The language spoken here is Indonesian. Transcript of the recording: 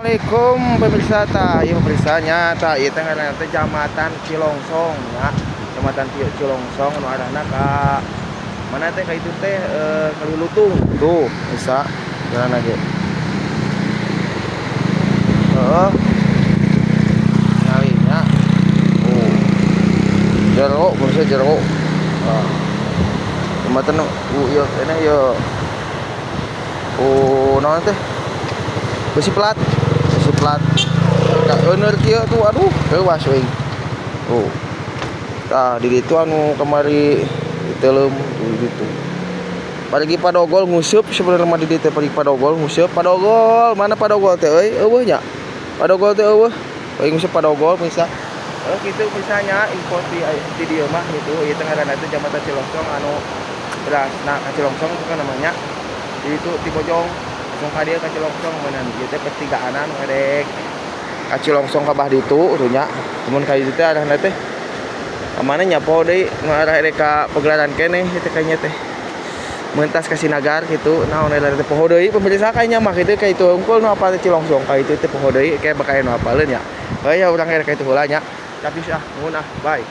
Assalamualaikum pemirsa, ieu pemeriksanya ieu teh ngaranna teh Kecamatan Cilongsong ya. Kecamatan Cilongsong nu arahna ka mana teh ka itu teh Kalilutung. Tuh, bisa jalan aja. Heeh. Nyalinya. Oh. Jero, bener jero. Ah. Kecamatan ieu ini ieu. Oh, naon teh? Besi plat bener kieu tuh, aduh leuwas euy. Oh. Tah di ditu anu kamari ditelem tuh gitu. Parigi padogol nguseup sebenarnya mah di ditu parigi padogol nguseup. Padogol, mana padogol teh euy? Eueuh nya. Padogol teh eueuh. Euy nguseup padogol bisa. Kitu misalnya info di dieu mah gitu. Ieu teh ngaranna teh Kecamatan Cilongsong anu berasna ka Cilongsong itu kan namanya. Di itu di Bojong langsung ka dieu ka Cilongsong meunan ieu teh pertigaanan ngadek ka Cilongsong ka bah ditu atunya. Mun ka ditu teh arahna teh mana nya poho deui nu arah ka Pagelaran keneh teh kayaknya teh meuntas ka Sinagar gitu. Naon arah teh poho deui pemirsa kayaknya mah kitu ka itu unggul nu apal teh Cilongsong ka itu teh poho deui kayak bakal nu apaleun nya. Heuh ya urang ka itu heula nya. Tapi nuhun bye.